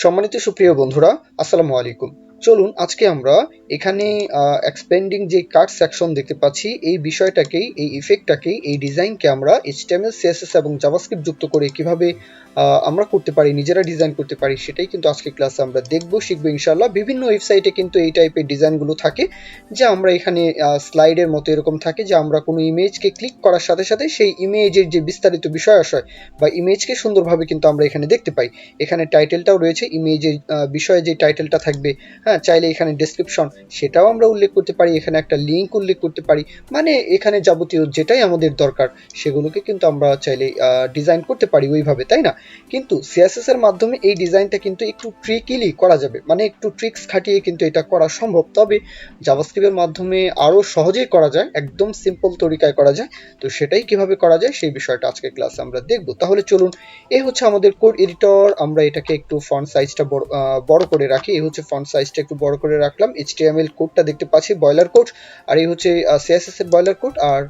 সম্মানিত সুপ্রিয় বন্ধুরা, আসসালামু আলাইকুম। চলুন আজকে আমরা এখানে এক্সপেন্ডিং যে কার্ড সেকশন দেখতে পাচ্ছি, এই বিষয়টাকেই, এই ইফেক্টটাকেই, এই ডিজাইনকে আমরা এইচটিএমএল, সিএসএস এবং জাভাস্ক্রিপ্ট যুক্ত করে কিভাবে আমরা করতে পারি, নিজেরা ডিজাইন করতে পারি, সেটাই কিন্তু আজকে ক্লাসে আমরা দেখবো, শিখবো ইনশাআল্লাহ। বিভিন্ন ওয়েবসাইটে কিন্তু এই টাইপের ডিজাইনগুলো থাকে, যে আমরা এখানে স্লাইডের মতো এরকম থাকে, যে আমরা কোনো ইমেজকে ক্লিক করার সাথে সাথে সেই ইমেজের যে বিস্তারিত বিষয় আশয় বা ইমেজকে সুন্দরভাবে কিন্তু আমরা এখানে দেখতে পাই। এখানে টাইটেলটাও রয়েছে, ইমেজের বিষয়ে যে টাইটেলটা থাকবে, হ্যাঁ, চাইলে এখানে ডেসক্রিপশন সেটাও আমরা উল্লেখ করতে পারি, এখানে একটা লিঙ্ক উল্লেখ করতে পারি, মানে এখানে যাবতীয় যেটাই আমাদের দরকার সেগুলোকে কিন্তু আমরা চাইলে ডিজাইন করতে পারি ওইভাবে, তাই না? কিন্তু সিএসএস এর মাধ্যমে এই ডিজাইনটা কিন্তু একটু ট্রিকিলি করা যাবে, মানে একটু ট্রিক্স খাটিয়ে কিন্তু এটা করা সম্ভব। তবে জাভাস্ক্রিপ্টের মাধ্যমে আরও সহজেই করা যায়, একদম সিম্পল তরিকায় করা যায়। তো সেটাই কিভাবে করা যায় সেই বিষয়টা আজকে ক্লাসে আমরা দেখব। তাহলে চলুন, এই হচ্ছে আমাদের কোড এডিটর। আমরা এটাকে একটু ফন্ট সাইজটা বড় করে রাখি। এই হচ্ছে ফন্ট সাইজটা একটু বড় করে রাখলাম। এইচটিএমএল কোডটা দেখতে পাচ্ছি, বয়লার কোড, আর এই হচ্ছে সিএসএস এর বয়লার কোড, আর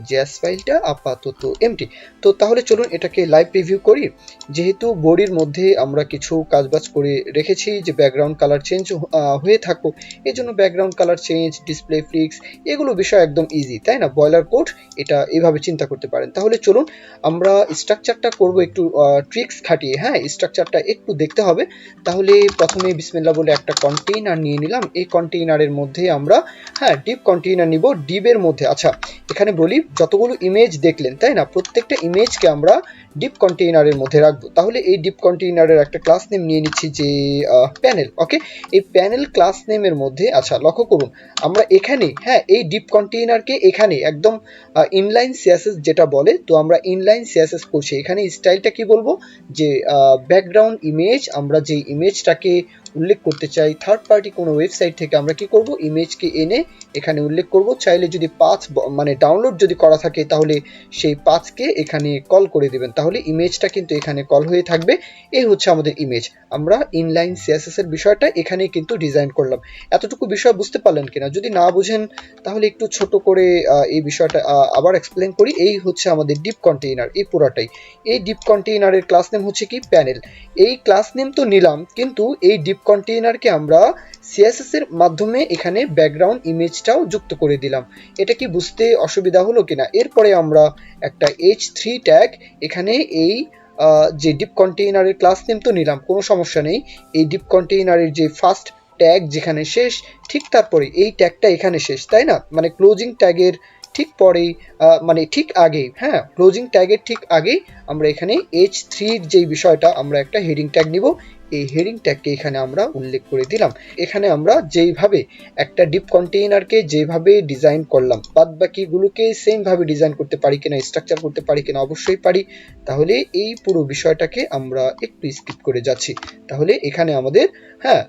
জেএস ফাইলটা আপাতত এমটি। তো তাহলে চলুন এটাকে লাইভ প্রিভিউ করি। যেহেতু বডির মধ্যে আমরা কিছু কাজবাজ করে রেখেছি, যে ব্যাকগ্রাউন্ড কালার চেঞ্জ হয়ে থাকবো, এই জন্য background colour change, display fix, এগুলো বিষয় একদম ইজি, তাই না? বয়লার কোড, এটা এভাবে চিন্তা করতে পারেন। তাহলে চলুন আমরা স্ট্রাকচারটা করব একটু ট্রিক্স খাটিয়ে। হ্যাঁ, স্ট্রাকচারটা একটু দেখতে হবে। তাহলে প্রথমে বিসমিল্লাহ বলে একটা কন্টেইনার নিয়ে নিলাম। এই কন্টেইনারের মধ্যে আমরা, হ্যাঁ, ডিপ কন্টেইনার নিব। ডিপের মধ্যে, আচ্ছা এখানে বলি, যতগুলো ইমেজ দেখলেন, তাই না, প্রত্যেকটা ইমেজকে আমরা ডিপ কন্টেইনারের মধ্যে রাখবো। তাহলে এই ডিপ কন্টেইনারের একটা ক্লাস নেম নিয়ে নিচ্ছি, যে প্যানেল। ওকে, এই প্যানেল ক্লাস নেমের মধ্যে, আচ্ছা লক্ষ্য করুন, আমরা এখানে, হ্যাঁ, এই ডিপ কন্টেইনারকে এখানে একদম ইনলাইন সিএসএস যেটা বলে, তো আমরা ইনলাইন সিএসএস করছি। এখানে স্টাইলটা কি বলবো, যে ব্যাকগ্রাউন্ড ইমেজ, আমরা যে ইমেজটাকে উল্লেখ করতে চাই থার্ড পার্টি কোনো ওয়েবসাইট থেকে, আমরা কি করব, ইমেজকে এনে এখানে উল্লেখ করব। চাইলে যদি পাথ মানে ডাউনলোড যদি করা থাকে, তাহলে সেই পাথকে এখানে কল করে দিবেন, তাহলে ইমেজটা কিন্তু এখানে কল হয়ে থাকবে। এই হচ্ছে আমাদের ইমেজ। আমরা ইনলাইন সিএসএস এর বিষয়টা এখানে কিন্তু ডিজাইন করলাম। এতটুকু বিষয় বুঝতে পারলেন কিনা? যদি না বুঝেন তাহলে একটু ছোট করে এই বিষয়টা আবার এক্সপ্লেন করি। এই হচ্ছে আমাদের ডিপ কন্টেইনার, এই পুরাটাই। এই ডিপ কন্টেইনারের ক্লাস নেম হচ্ছে কি, প্যানেল। এই ক্লাস নেম তো নিলাম, কিন্তু এই ডিপ কন্টেইনারকে আমরা সিএসএস এর মাধ্যমে এখানে ব্যাকগ্রাউন্ড ইমেজটাও যুক্ত করে দিলাম। এটা কি বুঝতে অসুবিধা হলো কিনা? এরপরে আমরা একটা h3 ট্যাগ এখানে, এই যে ডিপ কন্টেইনারের ক্লাস নেম তো নিলাম, কোনো সমস্যা নেই। এই ডিপ কন্টেইনারের যে ফার্স্ট ট্যাগ যেখানে শেষ, ঠিক তারপরে এই ট্যাগটা এখানে শেষ, তাই না? মানে ক্লোজিং ট্যাগের ঠিক পরেই, মানে ঠিক আগেই, হ্যাঁ, ক্লোজিং ট্যাগের ঠিক আগেই আমরা এখানে h3-র যেই বিষয়টা, আমরা একটা হেডিং ট্যাগ নিব। এই হেডিং ট্যাগকে এখানে আমরা উল্লেখ করে দিলাম। এখানে আমরা যেইভাবে একটা ডিপ কন্টেইনারকে যেভাবে ডিজাইন করলাম, বাদ বাকিগুলোকে সেম ভাবে ডিজাইন করতে পারি কিনা, স্ট্রাকচার করতে পারি কিনা, অবশ্যই পারি। তাহলে এই পুরো বিষয়টাকে আমরা একটু স্কিপ করে যাচ্ছি। তাহলে এখানে আমাদের, হ্যাঁ,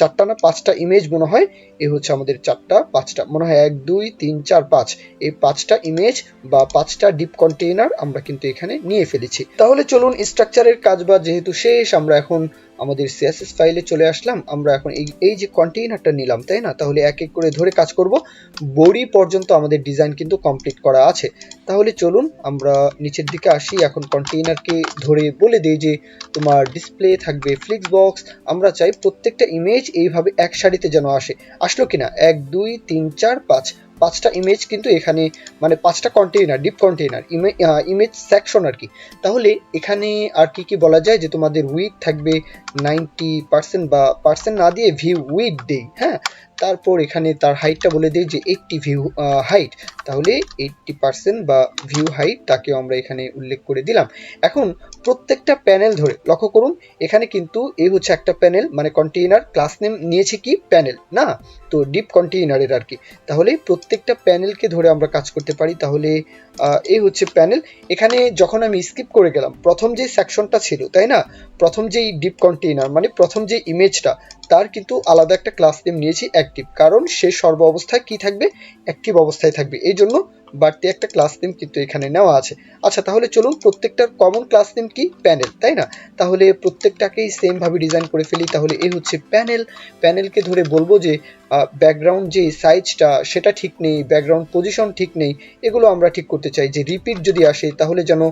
4টা না 5টা ইমেজ মনে হয়, এ হচ্ছে আমাদের 4টা 5টা মনে হয়, 1 2 3 4 5, এই 5টা ইমেজ বা 5টা ডিপ কন্টেইনার আমরা কিন্তু এখানে নিয়ে ফেলেছি। তাহলে চলুন স্ট্রাকচারের কাজ বা যেহেতু শেষ, আমরা এখন আমাদের সিএসএস ফাইলে চলে আসলাম। আমরা এখন এই যে কন্টেইনারটা নিলাম, তাই না? তাহলে এক এক করে ধরে কাজ করব। বডি পর্যন্ত আমাদের ডিজাইন কিন্তু কমপ্লিট করা আছে। তাহলে চলুন আমরা নিচের দিকে আসি। এখন কন্টেইনারকে ধরে বলে দিই যে তোমার ডিসপ্লে থাকবে ফ্লিক্স বক্স। আমরা চাই প্রত্যেকটা ইমেজ এইভাবে এক সারিতে যেন আসে। আসলো কিনা? 1 2 3 4 5, 5টা ইমেজ কিন্তু এখানে, মানে 5টা container, deep container, image section আর কি। তাহলে এখানে আর কি কি বলা যায়, যে তোমাদের উইথ থাকবে 90%, বা পার্সেন্ট না দিয়ে ভিউ উইথ দেই, হ্যাঁ। তারপর এখানে তার হাইটটা বলে দিই যে 80 ভিউ হাইট, তাহলে 80% বা ভিউ হাইট তাকেও আমরা এখানে উল্লেখ করে দিলাম। এখন প্রত্যেকটা প্যানেল ধরে লক্ষ্য করুন, এখানে কিন্তু এই হচ্ছে একটা প্যানেল, মানে কন্টেইনার ক্লাস নেম নিয়েছে কি, প্যানেল না, তো ডিপ কন্টেইনারের আর কি। তাহলে প্রত্যেকটা প্যানেলকে ধরে আমরা কাজ করতে পারি। তাহলে এই হচ্ছে প্যানেল। এখানে যখন আমি স্কিপ করে গেলাম, প্রথম যে সেকশনটা ছিল, তাই না, প্রথম যেই ডিপ কন্টেইনার, মানে প্রথম যে ইমেজটা, তার কিন্তু আলাদা একটা ক্লাস নেম নিয়েছি অ্যাক্টিভ, কারণ সে সর্ব অবস্থায় কি থাকবে, অ্যাক্টিভ অবস্থায় থাকবে। এই জন্য বাড়তি একটা ক্লাস নেম কিন্তু এখানে নেওয়া আছে। আচ্ছা, তাহলে চলুন প্রত্যেকটার কমন ক্লাস নেম কি? প্যানেল, তাই না? তাহলে প্রত্যেকটাকেই সেম ভাবে ডিজাইন করে ফেলি। তাহলে এই হচ্ছে প্যানেল। প্যানেলকে ধরে বলবো যে ব্যাকগ্রাউন্ড যে সাইজটা সেটা ঠিক নেই, ব্যাকগ্রাউন্ড পজিশন ঠিক নেই, এগুলো আমরা ঠিক করতে চাই। যে রিপিট যদি আসে তাহলে যেন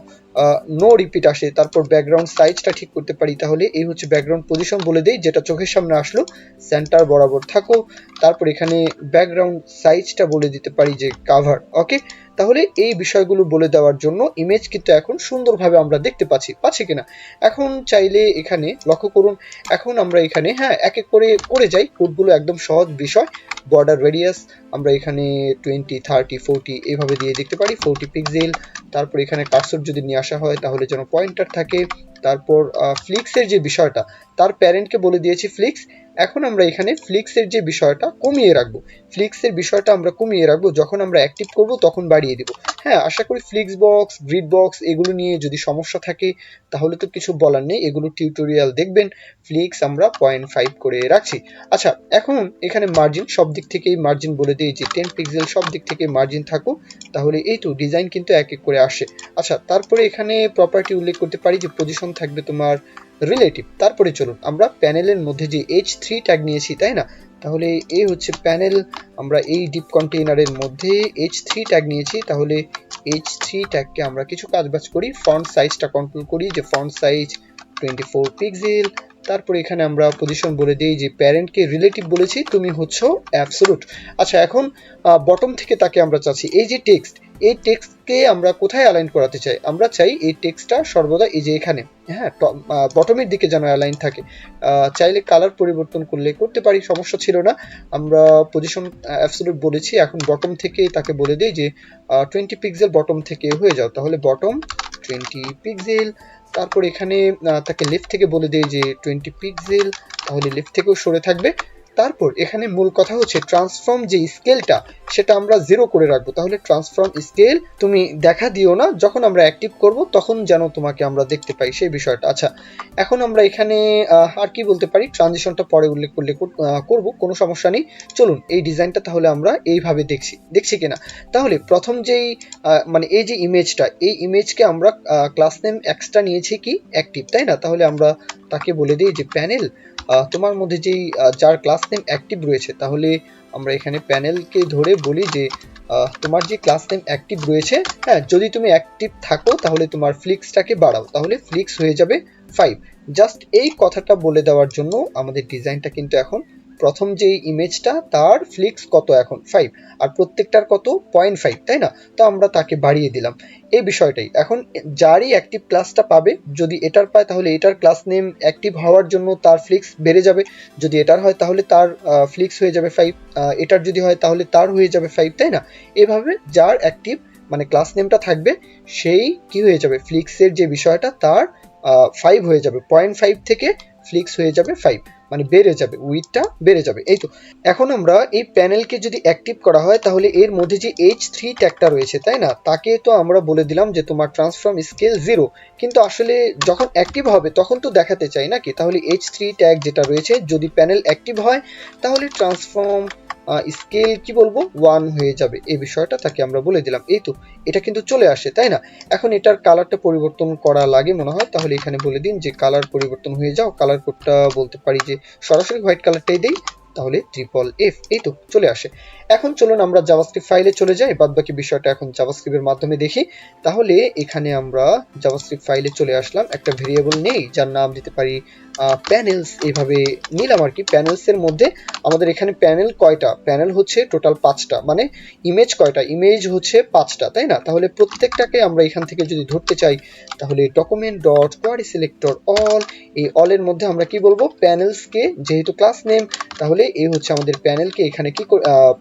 নো রিপিট আসে। তারপর ব্যাকগ্রাউন্ড সাইজটা ঠিক করতে পারি। তাহলে এই হচ্ছে ব্যাকগ্রাউন্ড পজিশন বলে দেই, যেটা চোখের সামনে আসলো সেন্টার বরাবর থাকো। তারপর এখানে ব্যাকগ্রাউন্ড সাইজটা বলে দিতে পারি যে কাভার। ওকে, তাহলে এই বিষয়গুলো বলে দেওয়ার জন্য ইমেজ কিন্তু এখন সুন্দরভাবে আমরা দেখতে পাচ্ছি কিনা। এখন চাইলে এখানে লক্ষ্য করুন, এখন আমরা এখানে হ্যাঁ এক এক করে করে যাই। কোডগুলো একদম সহজ বিষয়। বর্ডার রেডিয়াস আমরা এখানে 20, 30, 40 এইভাবে দিয়ে দেখতে পারি, 40 পিক্সেল। তারপর এখানে কার্সর যদি নিয়ে আসা হয় তাহলে যেন পয়েন্টার থাকে। তারপর ফ্লিক্সের যে বিষয়টা, তার প্যারেন্টকে বলে দিয়েছি ফ্লিক্স। এখন আমরা এখানে ফ্লিক্সের যে বিষয়টা কমিয়ে রাখবো। ফ্লিক্সের বিষয়টা আমরা কমিয়ে রাখবো, যখন আমরা অ্যাক্টিভ করব তখন বাড়িয়ে দিব। হ্যাঁ, আশা করি ফ্লিক্স বক্স, গ্রিড বক্স এগুলো নিয়ে যদি সমস্যা থাকে তাহলে তো কিছু বলার নেই, এগুলো টিউটোরিয়াল দেখবেন। ফ্লিক্স আমরা 0.5 করে রাখছি। আচ্ছা, এখন এখানে মার্জিন, সব দিক থেকেই মার্জিন বলে দিই যে 10 পিক্সেল সব দিক থেকে মার্জিন থাকুক। তাহলে এই তো ডিজাইন কিন্তু এক এক করে আসে। আচ্ছা, তারপরে এখানে প্রপার্টি উল্লেখ করতে পারি যে পজিশন থাকবে তোমার রিলেটিভ। তারপরে চলুন আমরা প্যানেলের মধ্যে যে H3 ট্যাগ নিয়েছি, তাই না? তাহলে এই হচ্ছে প্যানেল। আমরা এই ডিপ কন্টেইনারের মধ্যে H3 ট্যাগ নিয়েছি। তাহলে H3 ট্যাগকে আমরা কিছু কাজবাজ করি। ফন্ট সাইজটা কন্ট্রোল করি, যে ফন্ট সাইজ 24 পিক্সেল। তারপর এখানে আমরা পজিশন বলে দিই যে প্যারেন্টকে রিলেটিভ বলেছি, তুমি হচ্ছে অ্যাবসোলুট। আচ্ছা, এখন বটম থেকে তাকে আমরা চাচ্ছি এই যে টেক্সট, এই টেক্সটকে আমরা কোথায় অ্যালাইন করাতে চাই? আমরা চাই এই টেক্সটটা সর্বদা এই যে এখানে, হ্যাঁ, বটমের দিকে যেন অ্যালাইন থাকে। চাইলে কালার পরিবর্তন করলে করতে পারি, সমস্যা ছিল না। আমরা পজিশন অ্যাবসোলুট বলেছি, এখন বটম থেকে তাকে বলে দিই যে 20 পিক্সেল বটম থেকে হয়ে যাও। তাহলে বটম 20 পিক্সেল। তারপর এখানে তাকে লেফট থেকে বলে দেই যে 20 পিক্সেল, তাহলে লেফট থেকেও সরে থাকবে। তারপর এখানে মূল কথা হচ্ছে ট্রান্সফর্ম যে স্কেলটা সেটা আমরা 0 করে রাখবো। তাহলে ট্রান্সফর্ম স্কেল তুমি দেখা দিও না, যখন আমরা অ্যাক্টিভ করব তখন যেন তোমাকে আমরা দেখতে পাই, সেই বিষয়টা। আচ্ছা, এখন আমরা এখানে আর কি বলতে পারি, ট্রানজিশনটা পরে উল্লেখ করলে করব, কোনো সমস্যা নেই। চলুন এই ডিজাইনটা তাহলে আমরা এইভাবে দেখছি কিনা। তাহলে প্রথম যেই মানে এই যে ইমেজটা, এই ইমেজকে আমরা ক্লাস নেম এক্সট্রা নিয়েছি কি অ্যাক্টিভ, তাই না? তাহলে আমরা তাকে বলে দিই যে প্যানেল, তোমার মধ্যে যেই যার ক্লাস নেম অ্যাক্টিভ রয়েছে, তাহলে আমরা এখানে প্যানেলকে ধরে বলি যে তোমার যে ক্লাস নেম অ্যাক্টিভ রয়েছে, হ্যাঁ, যদি তুমি অ্যাক্টিভ থাকো তাহলে তোমার ফ্লিক্সটাকে বাড়াও, তাহলে ফ্লিক্স হয়ে যাবে 5। জাস্ট এই কথাটা বলে দেওয়ার জন্য আমাদের ডিজাইনটা কিন্তু এখন প্রথম যে ইমেজটা তার ফ্লিক্স কত এখন 5, আর প্রত্যেকটার কত 0.5, তাই না? তো আমরা তাকে বাড়িয়ে দিলাম, এই বিষয়টাই। এখন যারই অ্যাক্টিভ ক্লাসটা পাবে, যদি এটার পায় তাহলে এটার ক্লাস নেম অ্যাক্টিভ হওয়ার জন্য তার ফ্লিক্স বেড়ে যাবে। যদি এটার হয় তাহলে তার ফ্লিক্স হয়ে যাবে 5, এটার যদি হয় তাহলে তার হয়ে যাবে 5, তাই না? এভাবে যার অ্যাক্টিভ মানে ক্লাস নেমটা থাকবে সেই কি হয়ে যাবে, ফ্লিক্সের যে বিষয়টা তার 5 হয়ে যাবে, 0.5 থেকে ফ্লিক্স হয়ে যাবে 5, মানে বেড়ে যাবে, উইথটা বেড়ে যাবে। এই তো, এখন আমরা এই প্যানেলকে যদি অ্যাক্টিভ করা হয় তাহলে এর মধ্যে যে H3 ট্যাগটা রয়েছে, তাই না, তাকে তো আমরা বলে দিলাম যে তোমার ট্রান্সফর্ম স্কেল 0, কিন্তু আসলে যখন অ্যাক্টিভ হবে তখন তো দেখাতে চাই নাকি। তাহলে H3 ট্যাগ যেটা রয়েছে, যদি প্যানেল অ্যাক্টিভ হয় তাহলে ট্রান্সফর্ম স্কেল কি বলবো 1 হয়ে যাবে, এই বিষয়টা তাকে আমরা বলে দিলাম। এই তো, এটা কিন্তু চলে আসে, তাই না? এখন এটার কালারটা পরিবর্তন করা লাগে মনে হয়, তাহলে এখানে বলে দিন যে কালার পরিবর্তন হয়ে যাও। কালার কোডটা বলতে পারি যে সরাসরি হোয়াইট কালারটাই দেই, তাহলে FFF, এই তো চলে আসে। এখন চলুন আমরা জাভাস্ক্রিপ্ট ফাইলে চলে যাই, বাদ বাকি বিষয়টা এখন জাভাস্ক্রিপ্টের মাধ্যমে দেখি। তাহলে এখানে আমরা জাভাস্ক্রিপ্ট ফাইলে চলে আসলাম, একটা ভেরিয়েবল নেই যার নাম দিতে পারি প্যানেলস, এইভাবে নিলাম আর কি। প্যানেলস এর মধ্যে আমাদের এখানে প্যানেল কয়টা? প্যানেল হচ্ছে টোটাল 5টা, মানে ইমেজ কয়টা? ইমেজ হচ্ছে 5টা, তাই না? তাহলে প্রত্যেকটাকে আমরা এখান থেকে যদি ধরতে চাই তাহলে document dot query selector all, এই অলের মধ্যে আমরা কি বলবো, প্যানেলসকে, যেহেতু ক্লাস নেম তাহলে এই হচ্ছে আমাদের প্যানেলকে এখানে কি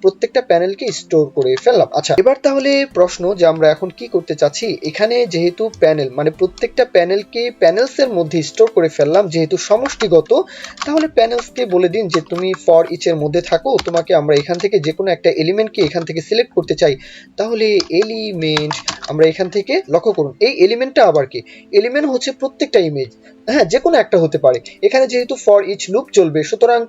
প্রত্যেকটা প্যানেলকে স্টোর করে ফেললাম। আচ্ছা, এবার তাহলে প্রশ্ন যে আমরা এখন কি করতে চাচ্ছি, এখানে যেহেতু প্যানেল মানে প্রত্যেকটা প্যানেলকে প্যানেলস এর মধ্যে স্টোর করে ফেললাম, যেহেতু সমষ্টিগত, তাহলে প্যানেলসকে বলে দিন যে তুমি ফর ইচ এর মধ্যে থাকো, তোমাকে আমরা এখান থেকে যে কোনো একটা এলিমেন্টকে এখান থেকে সিলেক্ট করতে চাই। তাহলে এলিমেন্ট আমরা এখান থেকে, লক্ষ্য করুন এই এলিমেন্টটা আবার কি, এলিমেন্ট হচ্ছে প্রত্যেকটা ইমেজ, হ্যাঁ, যে কোনো একটা হতে পারে। এখানে যেহেতু ফর ইচ লুপ চলবে, সুতরাং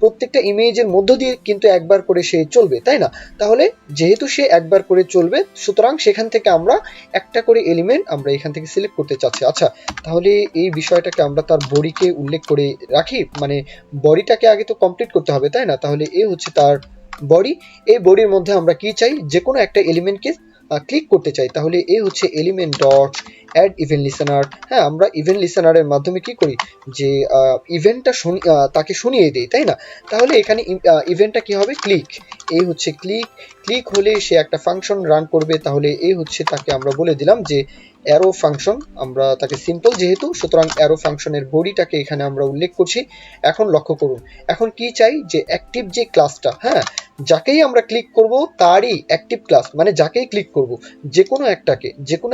প্রত্যেকটা ইমেজের মধ্য দিয়ে কিন্তু একবার করে সে চলবে, তাই না? তাহলে যেহেতু সে একবার করে চলবে, সুতরাং সেখান থেকে আমরা একটা করে এলিমেন্ট আমরা এখান থেকে সিলেক্ট করতে চাচ্ছি। আচ্ছা, তাহলে এই বিষয়টাকে আমরা তার বডিকে উল্লেখ করে রাখি, মানে বডিটাকে আগে তো কমপ্লিট করতে হবে, তাই না? তাহলে এ হচ্ছে তার বডি। এই বডির মধ্যে আমরা কি চাই, যে কোনো একটা এলিমেন্টকে ক্লিক করতে চাই। তাহলে এই হচ্ছে element dot add event listener. হ্যাঁ, আমরা ইভেন্ট লিসেনারের মাধ্যমে কি করি, যে ইভেন্টটা তাকে শুনিয়ে দেই, তাই না? তাহলে এখানে ইভেন্টটা কি হবে, ক্লিক। এই হচ্ছে ক্লিক। ক্লিক হলে সে একটা ফাংশন রান করবে। তাহলে এই হচ্ছে তাকে আমরা বলে দিলাম যে অ্যারো ফাংশন, আমরা তাকে সিম্পল যেহেতু, সুতরাং অ্যারো ফাংশনের বডিটাকে এখানে আমরা উল্লেখ করছি। এখন লক্ষ্য করুন, এখন কি চাই, যে অ্যাক্টিভ যে ক্লাসটা, হ্যাঁ, যাকেই আমরা ক্লিক করব তারই অ্যাক্টিভ ক্লাস, মানে যাকেই ক্লিক করব, যে কোনো একটাকে, যে কোনো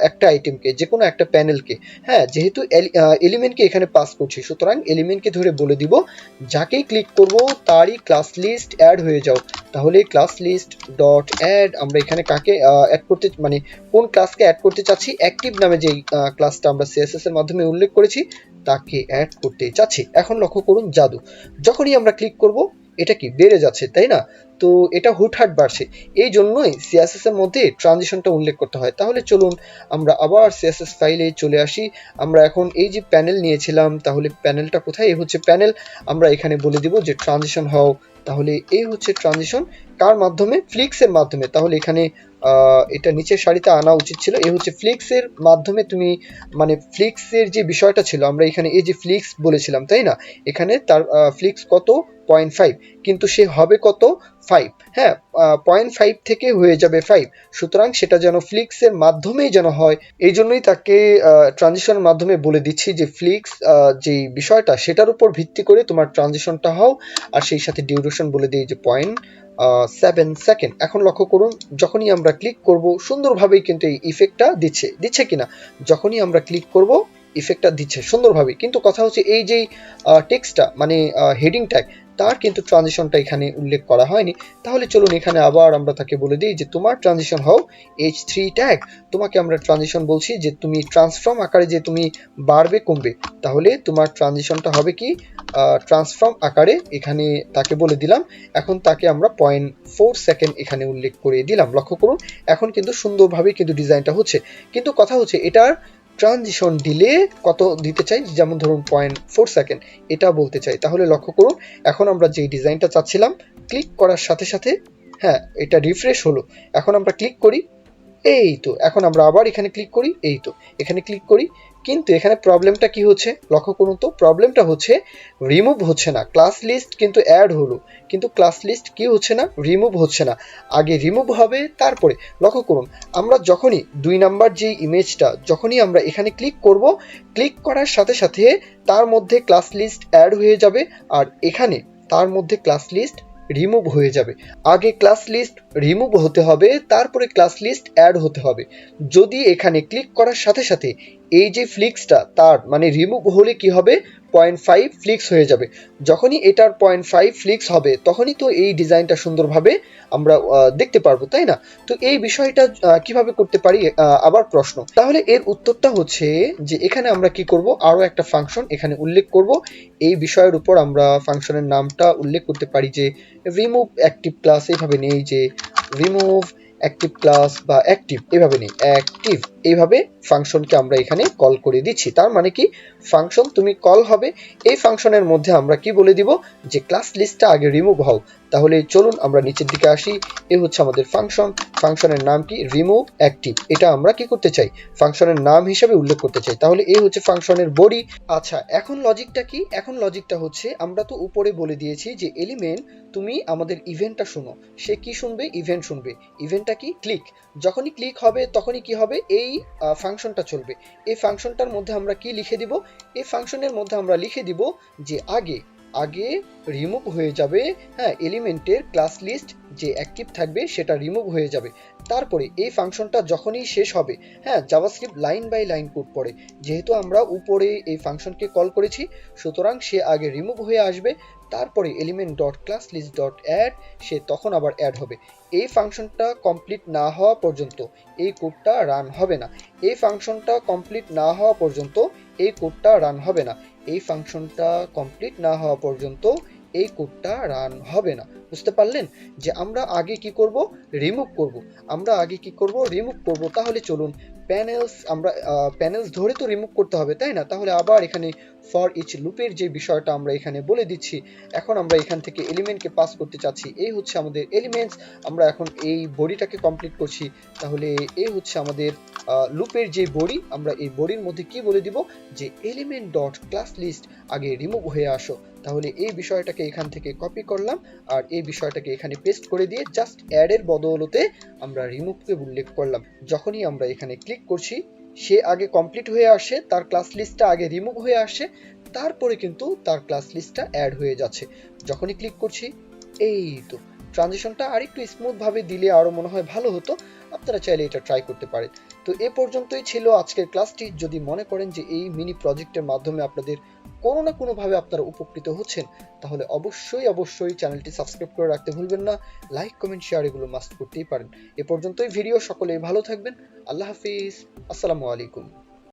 একটা আইটেমকে, যে কোনো একটা প্যানেলকে, হ্যাঁ, যেহেতু এলিমেন্টকে এখানে পাস করছি, সুতরাং এলিমেন্টকে ধরে বলে দিব যাকেই ক্লিক করব তারই ক্লাস লিস্ট অ্যাড হয়ে যাও। তাহলে ক্লাস লিস্ট ডট অ্যাড, আমরা এখানে কাকে অ্যাড করতে, মানে কোন ক্লাসকে অ্যাড করতে চাচ্ছি, অ্যাক্টিভ নামে যে ক্লাসটা আমরা সিএসএস এর মাধ্যমে উল্লেখ করেছি তাকে অ্যাড করতে চাচ্ছি। এখন লক্ষ্য করুন জাদু, যখনই আমরা ক্লিক করব এটা কি বেড়ে যাচ্ছে, তাই না? তো এটা হুটহাট বাড়ছে। এই জন্যই সিএসএস এর মধ্যে ট্রানজিশনটা উল্লেখ করতে হয়। তাহলে চলুন আমরা আবার সিএসএস ফাইলে চলে আসি। আমরা এখন এই যে প্যানেল নিয়েছিলাম, তাহলে প্যানেলটা কোথায়, এই হচ্ছে প্যানেল। আমরা এখানে বলে দিব যে ট্রানজিশন হও। তাহলে এই হচ্ছে ট্রানজিশন, কার মাধ্যমে, ফ্লিক্স এর মাধ্যমে। তাহলে এখানে এটা নিচের সারিতে আনা উচিত ছিল। এই হচ্ছে ফ্লিক্স এর মাধ্যমে তুমি, মানে ফ্লিক্স এর যে বিষয়টা ছিল, আমরা এখানে এই যে ফ্লিক্স বলেছিলাম, তাই না? এখানে তার ফ্লিক্স কত, 0.5, কিন্তু সে হবে কত, 5। হ্যাঁ, 0.5 থেকে হয়ে যাবে 5। সুতরাং সেটা যেন ফ্লিক্স এর মাধ্যমেই যেন হয়, এই জন্যই তাকে ট্রানজিশনের মাধ্যমে বলে দিচ্ছি যে ফ্লিক্স যে বিষয়টা সেটার উপর ভিত্তি করে তোমার ট্রানজিশনটা হও। আর সেই সাথে ডিউরেশন বলে দিই যে 0.7 সেকেন্ড। এখন লক্ষ্য করুন, যখনই আমরা ক্লিক করব সুন্দরভাবেই কিন্তু এই ইফেক্টটা দিচ্ছে কিনা, যখনই আমরা ক্লিক করব ইফেক্টটা দিচ্ছে সুন্দরভাবে। কিন্তু কথা হচ্ছে এই যে টেক্সটটা, মানে হেডিং ট্যাগ, তার কিন্তু ট্রানজিশনটা এখানে উল্লেখ করা হয়নি। তাহলে চলুন এখানে আবার আমরা তাকে বলে দিই যে তোমার ট্রানজিশন হও H3 ট্যাগ। তোমাকে আমরা ট্রানজিশন বলছি যে তুমি ট্রান্সফর্ম আকারে যে তুমি বাড়বে কমবে, তাহলে তোমার ট্রানজিশনটা হবে কি, ট্রান্সফর্ম আকারে। এখানে তাকে বলে দিলাম। এখন তাকে আমরা 0.4 সেকেন্ড এখানে উল্লেখ করে দিলাম। লক্ষ্য করুন, এখন কিন্তু সুন্দরভাবে কিন্তু ডিজাইনটা হচ্ছে। কিন্তু কথা হচ্ছে এটার ট্রানজিশন ডিলে কত দিতে চাই, যেমন ধরুন 0.4 সেকেন্ড, এটা বলতে চাই। তাহলে লক্ষ্য করুন, এখন আমরা যে ডিজাইনটা চাচ্ছিলাম, ক্লিক করার সাথে সাথে, হ্যাঁ, এটা রিফ্রেশ হলো। এখন আমরা ক্লিক করি, এই তো। এখন আমরা আবার এখানে ক্লিক করি, এই তো, এখানে ক্লিক করি। কিন্তু এখানে প্রবলেমটা কি হচ্ছে, লক্ষ্য করুন তো, প্রবলেমটা হচ্ছে রিমুভ হচ্ছে না। ক্লাস লিস্ট কিন্তু অ্যাড হলো, কিন্তু ক্লাস লিস্ট কি হচ্ছে না, রিমুভ হচ্ছে না। আগে রিমুভ হবে, তারপরে। লক্ষ্য করুন, আমরা যখনই 2 নাম্বার যে ইমেজটা, যখনই আমরা এখানে ক্লিক করব, ক্লিক করার সাথে সাথে তার মধ্যে ক্লাস লিস্ট অ্যাড হয়ে যাবে, আর এখানে তার মধ্যে ক্লাস লিস্ট রিমুভ হয়ে যাবে। আগে ক্লাস লিস্ট রিমুভ হতে হবে, তারপরে ক্লাস লিস্ট অ্যাড হতে হবে। যদি এখানে ক্লিক করার সাথে সাথে এই যে ফ্লিক্সটা, তার মানে রিমুভ হলে কি হবে, 0.5 ফ্লিক্স হয়ে যাবে। যখনই এটার 0.5 ফ্লিক্স হবে, তখনই তো এই ডিজাইনটা সুন্দরভাবে আমরা দেখতে পারবো, তাই না? তো এই বিষয়টা কিভাবে করতে পারি, আবার প্রশ্ন। তাহলে এর উত্তরটা হচ্ছে যে এখানে আমরা কি করব, আরো একটা ফাংশন এখানে উল্লেখ করব। এই বিষয়ের উপর আমরা ফাংশনের নামটা উল্লেখ করতে পারি যে রিমুভ অ্যাক্টিভ ক্লাস, এইভাবে নেই যে রিমুভ অ্যাক্টিভ ক্লাস, বা অ্যাক্টিভ, এভাবে নেই অ্যাক্টিভ। এইভাবে ফাংশনকে আমরা এখানে কল করে দিচ্ছি। তার মানে কি, ফাংশন তুমি কল হবে, এই ফাংশনের মধ্যে আমরা কি বলে দিব, যে ক্লাস লিস্টটা আগে রিমুভ হও। তাহলে চলুন আমরা নিচের দিকে আসি। এ হচ্ছে আমাদের ফাংশন। ফাংশনের নাম কি, রিমুভ অ্যাক্টিভ। এটা আমরা কি করতে চাই, ফাংশনের নাম হিসেবে উল্লেখ করতে চাই। তাহলে এই হচ্ছে ফাংশনের বডি। আচ্ছা, এখন লজিকটা কি, এখন লজিকটা হচ্ছে, আমরা তো উপরে বলে দিয়েছি যে এলিমেন্ট তুমি আমাদের ইভেন্টটা শোনো। সে কি শুনবে, ইভেন্ট শুনবে। ইভেন্টটা কি, ক্লিক। যখনই ক্লিক হবে তখনই কি হবে, এই ফাংশনটা চলবে। এই ফাংশনটার মধ্যে আমরা কি লিখে দিব, এই ফাংশনের মধ্যে আমরা লিখে দিব যে আগে আগে রিমুভ হয়ে যাবে, হ্যাঁ, এলিমেন্টের ক্লাস লিস্ট যে অ্যাক্টিভ থাকবে সেটা রিমুভ হয়ে যাবে। তারপরে এই ফাংশনটা যখনই শেষ হবে, হ্যাঁ, JavaScript line by line code পড়ে, যেহেতু আমরা উপরে এই ফাংশনকে কল করেছি সুতরাং সে আগে রিমুভ হয়ে আসবে, তারপরে element dot class list dot add, সে তখন আবার অ্যাড হবে। এই ফাংশনটা কমপ্লিট না হওয়া পর্যন্ত এই কোডটা রান হবে না। এই ফাংশনটা কমপ্লিট না হওয়া পর্যন্ত এই কোডটা রান হবে না। এই ফাংশনটা কমপ্লিট না হওয়া পর্যন্ত এই কোডটা রান হবে না। বুঝতে পারলেন যে আমরা আগে কি করব? রিমুভ করব। আমরা আগে কি করব? রিমুভ করব। তাহলে চলুন আমরা প্যানেলস ধরে তো রিমুভ করতে হবে, তাই না? তাহলে আবার এখানে ফর ইচ লুপের যে বিষয়টা আমরা এখানে বলে দিচ্ছি। এখন আমরা এখান থেকে এলিমেন্টকে পাস করতে চাচ্ছি, এই হচ্ছে আমাদের এলিমেন্টস। আমরা এখন এই বডিটাকে কমপ্লিট করছি, তাহলে এই হচ্ছে আমাদের লুপের যে বডি। আমরা এই বডির মধ্যে কি বলে দিব? যে এলিমেন্ট ডট ক্লাস লিস্ট আগে রিমুভ হয়ে আসো। তাহলে এই বিষয়টাকে এখান থেকে কপি করলাম আর এই বিষয়টাকে এখানে পেস্ট করে দিয়ে জাস্ট অ্যাড এর বদৌলতে আমরা রিমুভকে উল্লেখ করলাম। যখনই আমরা এখানে ক্লিক করছি সে আগে কমপ্লিট হয়ে আসে, তার ক্লাস লিস্টটা আগে রিমুভ হয়ে আসে, তারপরে কিন্তু তার ক্লাস লিস্টটা অ্যাড হয়ে যাচ্ছে। যখনই ক্লিক করছি, এই তো ট্রানজিশনটা আরেকটু স্মুথ ভাবে দিলে আরো মনে হয় ভালো হতো। আপনারা চাইলে এটা ট্রাই করতে পারেন। তো এ পর্যন্তই ছিল আজকের ক্লাসটি। যদি মনে করেন যে এই মিনি প্রজেক্টের মাধ্যমে আপনাদের কোনো না কোনোভাবে আপনারা উপকৃত হচ্ছেন, তাহলে অবশ্যই চ্যানেলটি সাবস্ক্রাইব করে রাখতে ভুলবেন না। লাইক, কমেন্ট, শেয়ার এগুলো মাস্ট করতেই পারেন। এ পর্যন্তই ভিডিও। সকলেই ভালো থাকবেন। আল্লাহ হাফিজ। আসসালামু আলাইকুম।